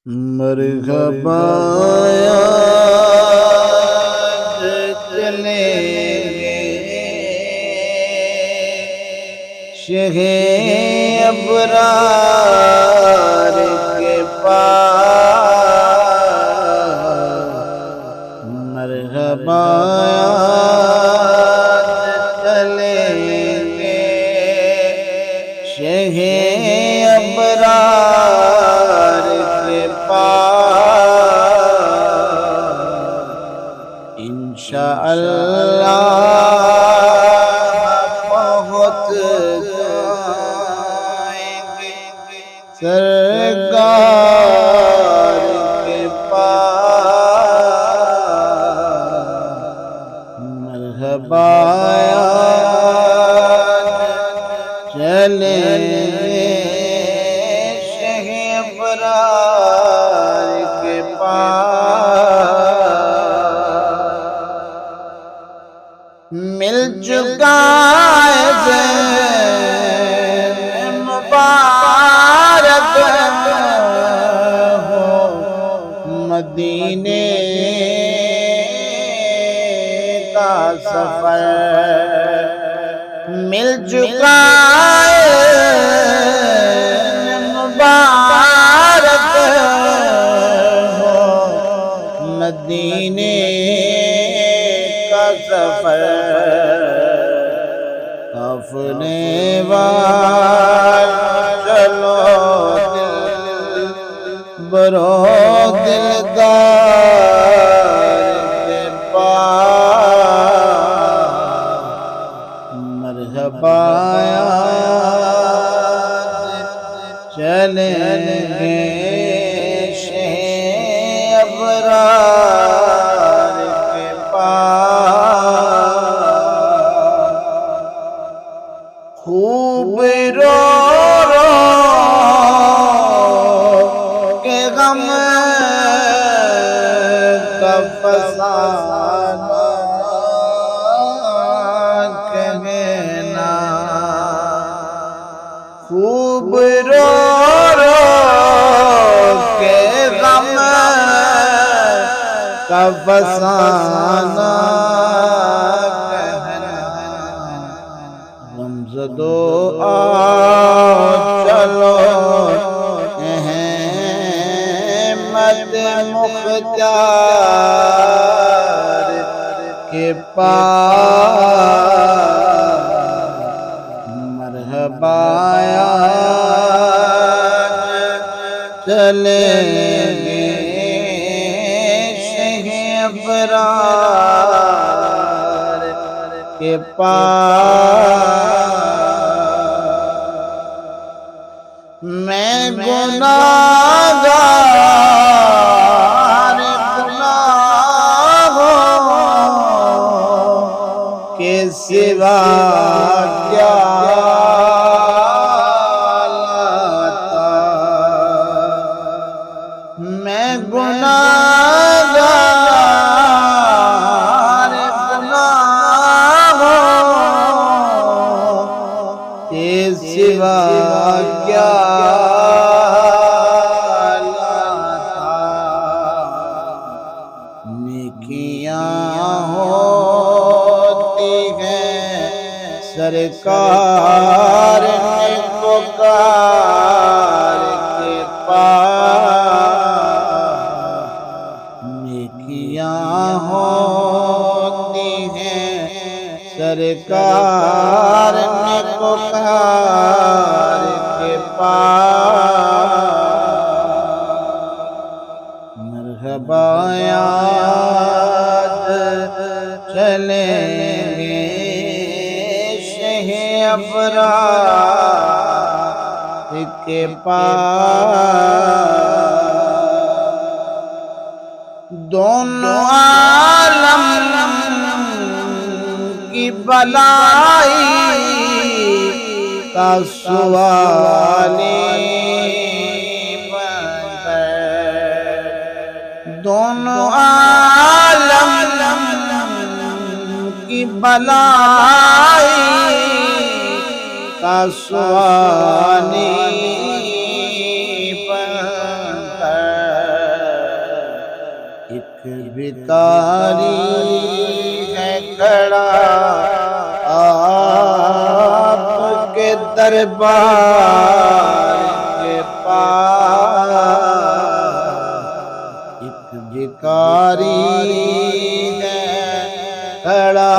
مرحبا آج چلیں گے شہ ابرار کے پاس۔ مرحبا آج چلیں گے شہ ابرار کے پاس۔ انشاءاللہ پہنچ جائیں گے سرکار کے پاس۔ مرحبا چلیں گے شہ ابرار کے پاس۔ مل چکا ہے زین مبارک ہو مدینے کا سفر۔ مل چکا ہے مبارک ہو مدینے کا سفر۔ اپنے وار چلو دل برو دلدار کے پاس۔ مرحبا چلیں گے شہ ابرار کے پاس۔ خوب رو رو کے غم کا فسانہ کہنا۔ خوب رو رو کے غم کا فسانہ کہنا۔ غمزدو آؤ چلو احمد مختار کے پاس۔ مرحبا چلیں گے شہ ابرار کے پاس۔ میں گناہگار گناہوں کے سوا کیا لاتا۔ میں گناہگار گناہوں کے سوا کیا لاتا۔ نیکیاں ہوتی ہیں سرکار نیکوکار کے پاس۔ نیکیاں ہوتی ہیں سرکار نیکوکار کے پاس۔ مرحبا آج چلیں گے شہ ابرار کے پاس۔ دونوں عالم کی بلائی کا سوالی بن گئے۔ دونوں عالم کی بلائی کا سوالی بن گئے۔ بھکاری ہے کھڑا آپ کے دربار کے پاس، ایک بھکاری ہے کھڑا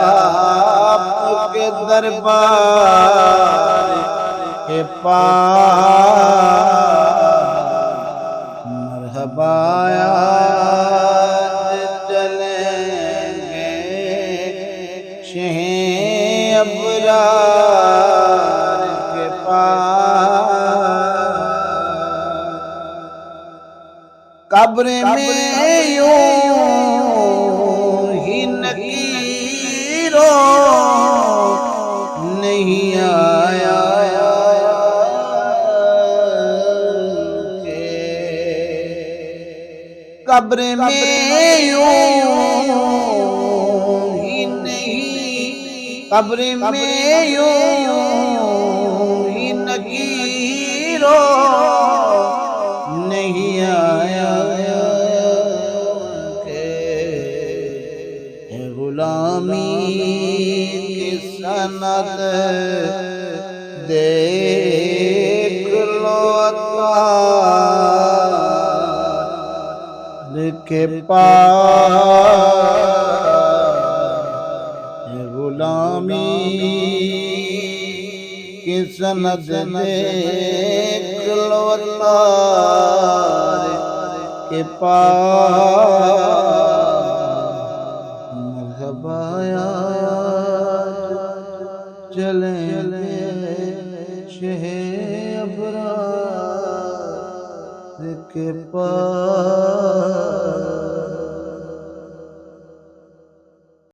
آپ کے دربار کے پاس، مرحبا آج چلیں گے شہ ابرار کے پاس، قبر میں یوں ہی نکیروں نہیں آیا کہ قبر میں یوں ہی نہیں، قبر میں یوں ہی نکیروں نہیں آیا کہ غلامی کی سند دیکھ لو اتار کے پاس، غلامی کی سند دیکھ لو اتار کے پاس، مرحبا آج چلیں گے شہ ابرار کے پاس۔